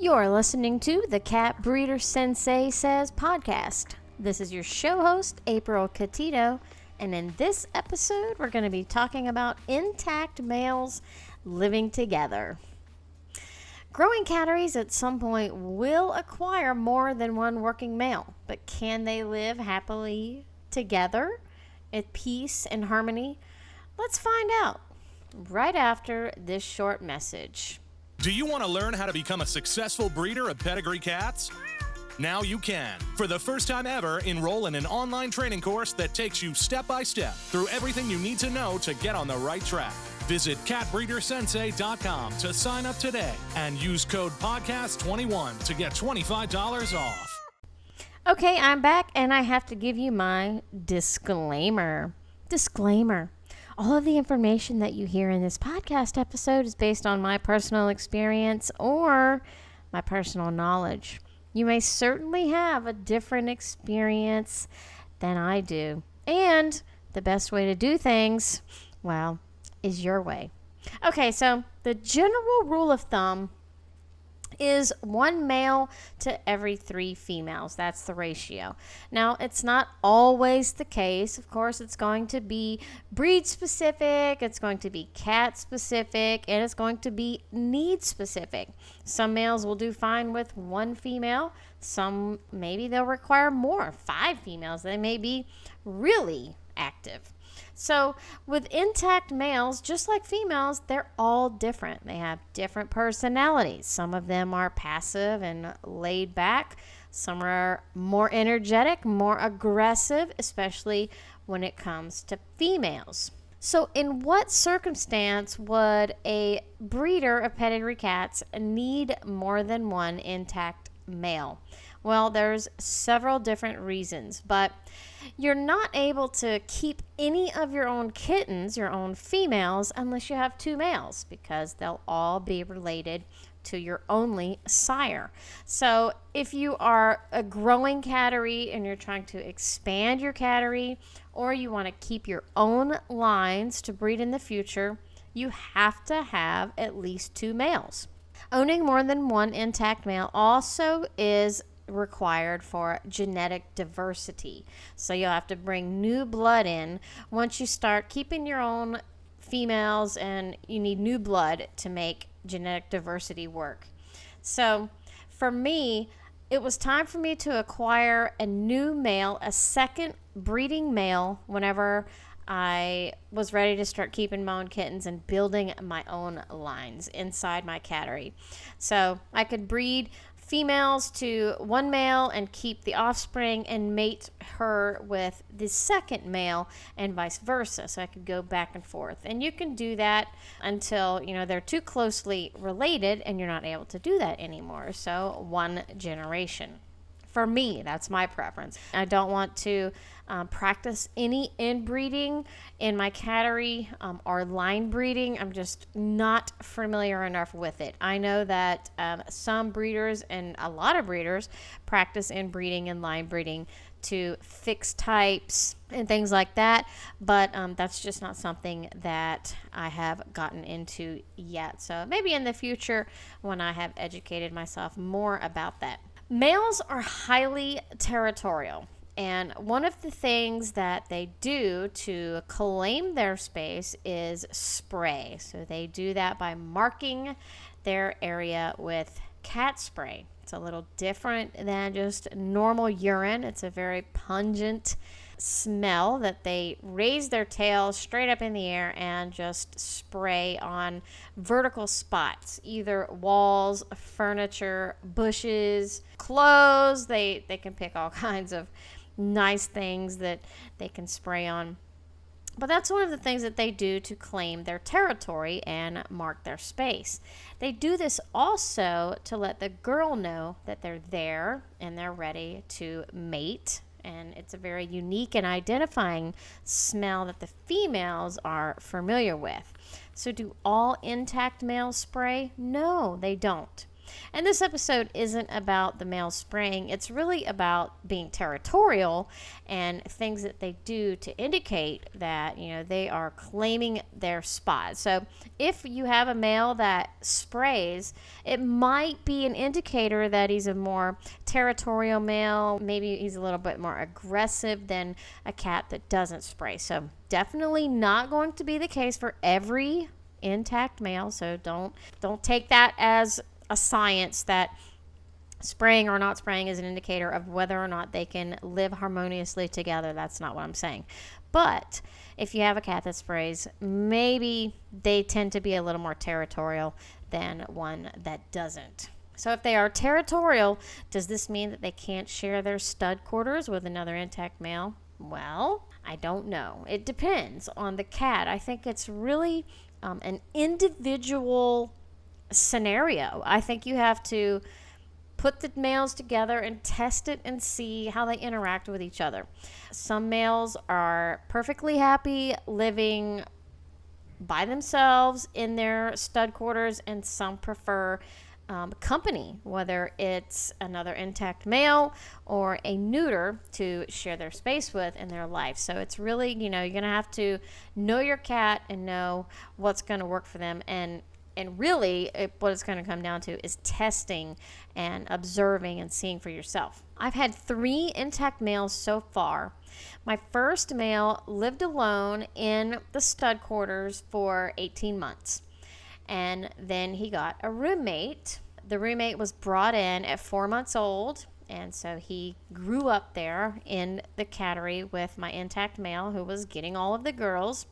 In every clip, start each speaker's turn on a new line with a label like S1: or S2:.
S1: You're listening to the Cat Breeder Sensei Says podcast. This is your show host, April Catito, and in this episode, we're going to be talking about intact males living together. Growing catteries at some point will acquire more than one working male, but can they live happily together at peace and harmony? Let's find out right after this short message.
S2: Do you want to learn how to become a successful breeder of pedigree cats? Now you can. For the first time ever, enroll in an online training course that takes you step by step through everything you need to know to get on the right track. Visit catbreedersensei.com to sign up today and use code podcast21 to get $25 off.
S1: Okay, I'm back and I have to give you my disclaimer. All of the information that you hear in this podcast episode is based on my personal experience or my personal knowledge. You may certainly have a different experience than I do. And the best way to do things, well, is your way. Okay, so the general rule of thumb is one male to every 3 females. That's the ratio. Now, it's not always the case. Of course, it's going to be breed specific, it's going to be cat specific, and it's going to be need specific. Some males will do fine with 1 female. Some, maybe they'll require more, 5 females. They may be really active. So with intact males, just like females, they're all different. They have different personalities. Some of them are passive and laid back. Some are more energetic, more aggressive, especially when it comes to females. So in what circumstance would a breeder of pedigree cats need more than one intact male? Well, there's several different reasons, but you're not able to keep any of your own kittens, your own females, unless you have 2 males, because they'll all be related to your only sire. So if you are a growing cattery and you're trying to expand your cattery, or you want to keep your own lines to breed in the future, you have to have at least 2 males. Owning more than one intact male also is required for genetic diversity. So you'll have to bring new blood in once you start keeping your own females, and you need new blood to make genetic diversity work. So for me, it was time for me to acquire a new male, a second breeding male, whenever I was ready to start keeping my own kittens and building my own lines inside my cattery. So I could breed females to 1 male and keep the offspring and mate her with the second male, and vice versa. So I could go back and forth. And you can do that until, they're too closely related and you're not able to do that anymore. So 1 generation. For me, that's my preference. I don't want to practice any inbreeding in my cattery or line breeding. I'm just not familiar enough with it. I know that some breeders and a lot of breeders practice inbreeding and line breeding to fix types and things like that, but that's just not something that I have gotten into yet. So maybe in the future when I have educated myself more about that. Males are highly territorial, and one of the things that they do to claim their space is spray. So they do that by marking their area with cat spray. It's a little different than just normal urine. It's a very pungent smell that they raise their tail straight up in the air and just spray on vertical spots, either walls, furniture, bushes, clothes. They can pick all kinds of nice things that they can spray on. But that's one of the things that they do to claim their territory and mark their space. They do this also to let the girl know that they're there and they're ready to mate. And it's a very unique and identifying smell that the females are familiar with. So do all intact males spray? No, they don't. And this episode isn't about the male spraying. It's really about being territorial and things that they do to indicate that, they are claiming their spot. So if you have a male that sprays, it might be an indicator that he's a more territorial male. Maybe he's a little bit more aggressive than a cat that doesn't spray. So definitely not going to be the case for every intact male. So don't take that as a science that spraying or not spraying is an indicator of whether or not they can live harmoniously together. That's not what I'm saying. But if you have a cat that sprays, maybe they tend to be a little more territorial than one that doesn't. So if they are territorial, does this mean that they can't share their stud quarters with another intact male? Well, I don't know. It depends on the cat. I think it's really an individual scenario. I think you have to put the males together and test it and see how they interact with each other. Some males are perfectly happy living by themselves in their stud quarters, and some prefer company, whether it's another intact male or a neuter to share their space with in their life. So it's really, you're going to have to know your cat and know what's going to work for them. And really, what it's going to come down to is testing and observing and seeing for yourself. I've had 3 intact males so far. My first male lived alone in the stud quarters for 18 months. And then he got a roommate. The roommate was brought in at 4 months old. And so he grew up there in the cattery with my intact male, who was getting all of the girls.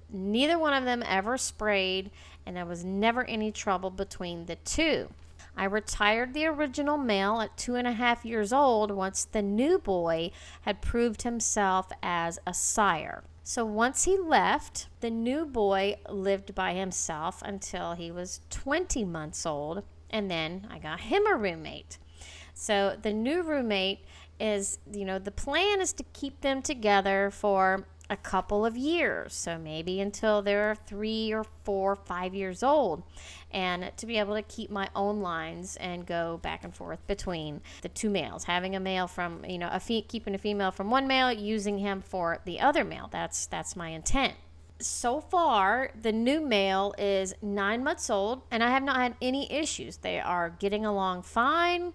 S1: Neither one of them ever sprayed, and there was never any trouble between the two. I retired the original male at 2.5 years old once the new boy had proved himself as a sire. So once he left, the new boy lived by himself until he was 20 months old, and then I got him a roommate. So the new roommate is, the plan is to keep them together for a couple of years, so maybe until they're 3 or 4 or 5 years old, and to be able to keep my own lines and go back and forth between the two males, having a male from, keeping a female from one male, using him for the other male. That's my intent. So far, the new male is 9 months old, and I have not had any issues. They are getting along fine.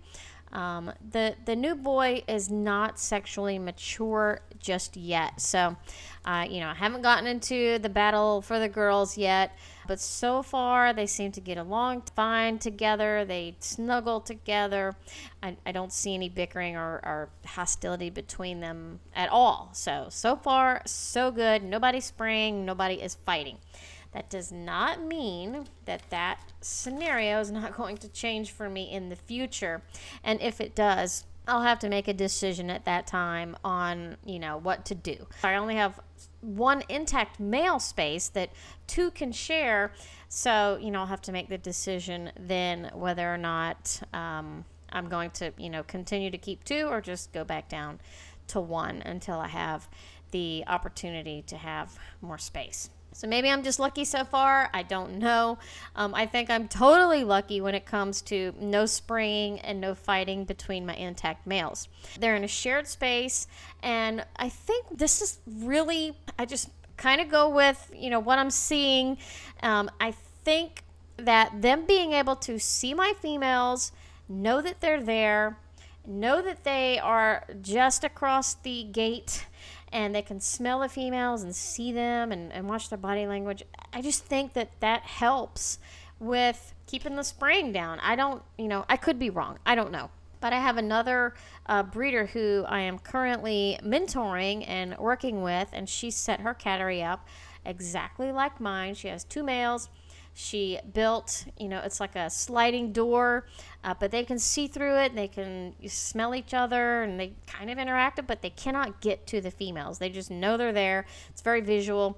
S1: The new boy is not sexually mature just yet. So, I haven't gotten into the battle for the girls yet, but so far they seem to get along fine together. They snuggle together. I don't see any bickering or hostility between them at all. So far, so good. Nobody's spraying. Nobody is fighting. That does not mean that scenario is not going to change for me in the future. And if it does, I'll have to make a decision at that time on, what to do. I only have 1 intact male space that 2 can share. So, I'll have to make the decision then whether or not I'm going to, continue to keep 2 or just go back down to 1 until I have the opportunity to have more space. So maybe I'm just lucky so far. I don't know. I think I'm totally lucky when it comes to no spraying and no fighting between my intact males. They're in a shared space, and I think this is really, I just kind of go with, what I'm seeing. I think that them being able to see my females, know that they're there, know that they are just across the gate, and they can smell the females and see them and watch their body language. I just think that helps with keeping the spraying down. I could be wrong. I don't know. But I have another breeder who I am currently mentoring and working with, and she set her cattery up exactly like mine. She has 2 males. She built, it's like a sliding door, but they can see through it. They can smell each other, and they kind of interact, but they cannot get to the females. They just know they're there. It's very visual.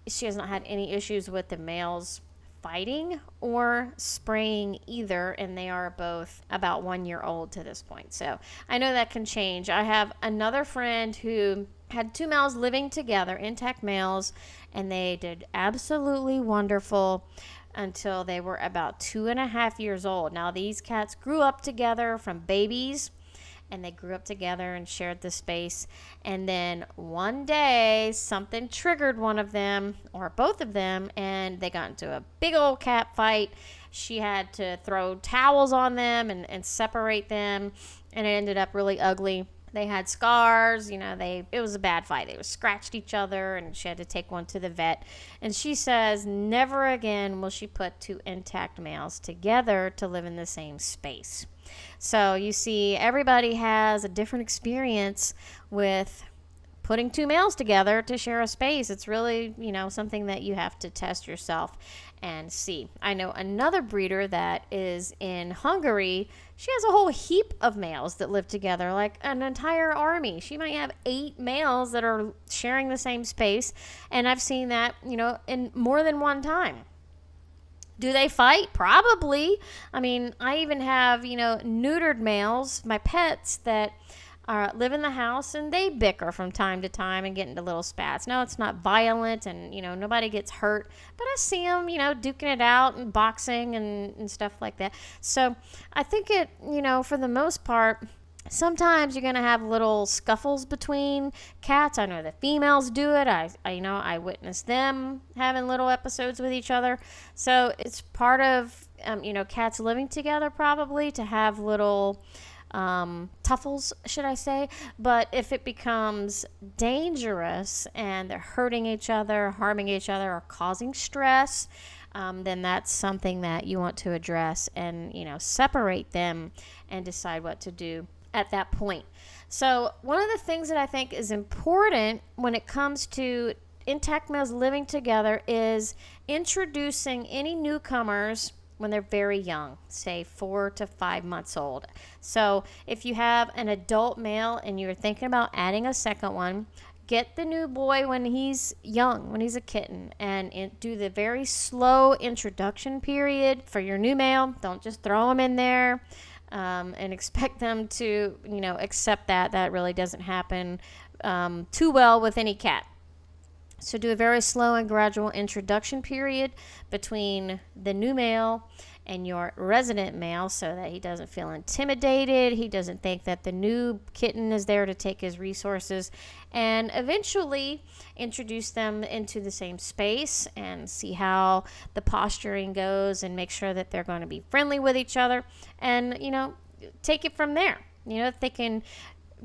S1: She has not had any issues with the males fighting or spraying either, and they are both about 1 year old to this point. So I know that can change. I have another friend who had 2 males living together, intact males, and they did absolutely wonderful. until they were about 2.5 years old. Now, these cats grew up together from babies, and they grew up together and shared the space. And then one day, something triggered one of them, or both of them, and they got into a big old cat fight. She had to throw towels on them and separate them, and it ended up really ugly. They had scars, it was a bad fight. They scratched each other, and she had to take one to the vet. And she says never again will she put two intact males together to live in the same space. So you see, everybody has a different experience with putting two males together to share a space. It's really, something that you have to test yourself and see. I know another breeder that is in Hungary. She has a whole heap of males that live together, like an entire army. She might have 8 males that are sharing the same space, and I've seen that, in more than one time. Do they fight? Probably. I mean, I even have, neutered males, my pets, that live in the house, and they bicker from time to time and get into little spats. No, it's not violent, and, nobody gets hurt. But I see them, duking it out and boxing and stuff like that. So I think it, for the most part, sometimes you're going to have little scuffles between cats. I know the females do it. I witnessed them having little episodes with each other. So it's part of, cats living together probably to have little tuffles, should I say. But if it becomes dangerous and they're hurting each other, harming each other, or causing stress, then that's something that you want to address and, separate them and decide what to do at that point. So one of the things that I think is important when it comes to intact males living together is introducing any newcomers when they're very young, say 4 to 5 months old. So if you have an adult male and you're thinking about adding a second one, get the new boy when he's young, when he's a kitten, and do the very slow introduction period for your new male. Don't just throw him in there and expect them to, accept that. That really doesn't happen too well with any cat. So do a very slow and gradual introduction period between the new male and your resident male so that he doesn't feel intimidated. He doesn't think that the new kitten is there to take his resources, and eventually introduce them into the same space and see how the posturing goes and make sure that they're going to be friendly with each other and, take it from there. If they can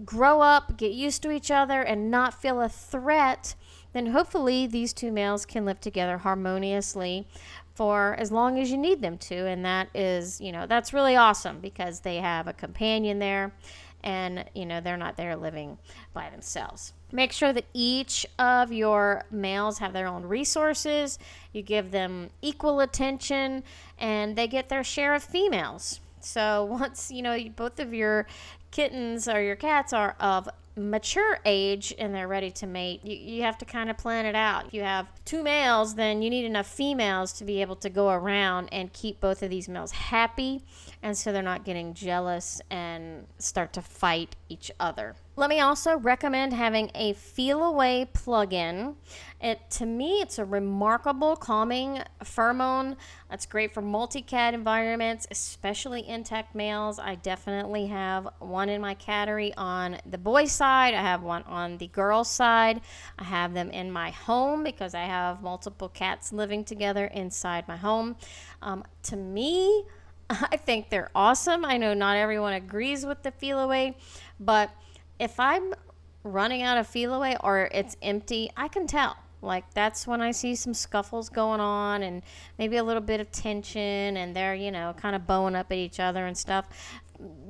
S1: grow up, get used to each other, and not feel a threat, then hopefully these two males can live together harmoniously for as long as you need them to. And that is, that's really awesome because they have a companion there and, they're not there living by themselves. Make sure that each of your males have their own resources. You give them equal attention and they get their share of females. So once, both of your kittens or your cats are of mature age and they're ready to mate, you have to kind of plan it out. If you have 2 males, then you need enough females to be able to go around and keep both of these males happy, and so they're not getting jealous and start to fight each other. Let me also recommend having a Feel Away plug-in. To me, it's a remarkable calming pheromone. That's great for multi-cat environments, especially intact males. I definitely have one in my cattery on the boy side. I have one on the girl side. I have them in my home because I have multiple cats living together inside my home. To me, I think they're awesome. I know not everyone agrees with the Feel Away, but if I'm running out of Feel Away or it's empty, I can tell. Like, that's when I see some scuffles going on and maybe a little bit of tension and they're, kind of bowing up at each other and stuff.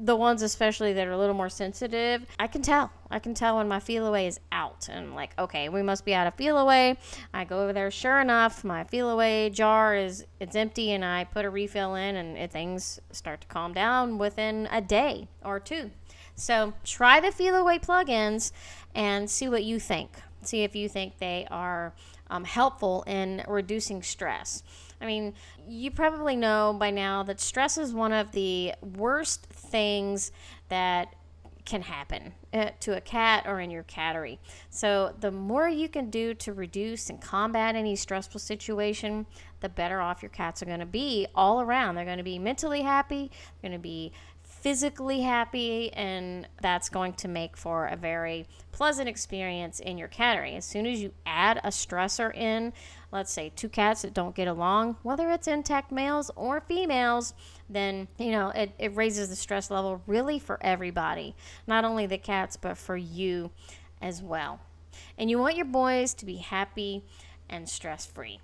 S1: The ones especially that are a little more sensitive, I can tell. I can tell when my Feel Away is out. And I'm like, okay, we must be out of Feel Away. I go over there. Sure enough, my Feel Away jar it's empty, and I put a refill in, and things start to calm down within a day or 2. So try the Feel Away plugins and see what you think. See if you think they are helpful in reducing stress. I mean, you probably know by now that stress is one of the worst things that can happen to a cat or in your cattery. So the more you can do to reduce and combat any stressful situation, the better off your cats are going to be all around. They're going to be mentally happy, they're going to be physically happy, and that's going to make for a very pleasant experience in your cattery. As soon as you add a stressor in, let's say two cats that don't get along, whether it's intact males or females, then it raises the stress level really for everybody, not only the cats but for you as well. And you want your boys to be happy and stress free.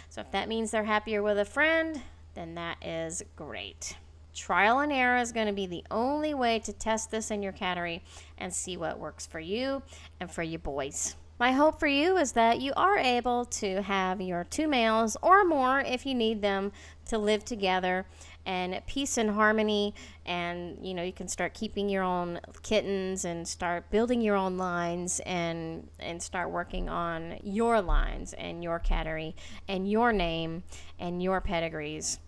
S1: So if that means they're happier with a friend, then that is great. Trial and error is going to be the only way to test this in your cattery and see what works for you and for your boys. My hope for you is that you are able to have your two males or more, if you need them, to live together and peace and harmony, and you can start keeping your own kittens and start building your own lines and start working on your lines and your cattery and your name and your pedigrees.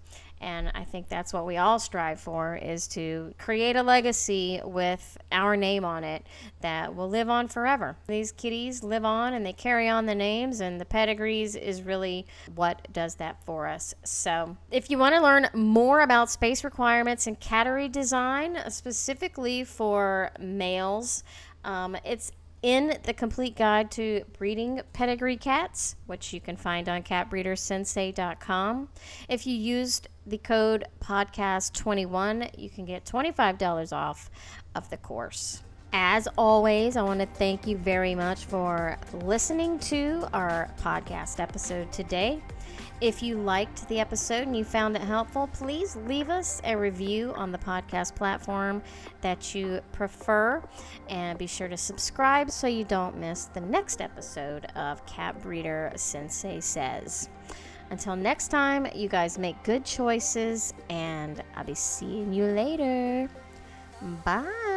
S1: And I think that's what we all strive for, is to create a legacy with our name on it that will live on forever. These kitties live on and they carry on the names, and the pedigrees is really what does that for us. So if you want to learn more about space requirements and cattery design, specifically for males, it's in the complete guide to breeding pedigree cats, which you can find on catbreedersensei.com. If you used the code podcast21, you can get $25 off of the course. As always, I want to thank you very much for listening to our podcast episode today. If you liked the episode and you found it helpful, please leave us a review on the podcast platform that you prefer, and be sure to subscribe so you don't miss the next episode of Cat Breeder Sensei Says. Until next time, you guys make good choices, and I'll be seeing you later. Bye.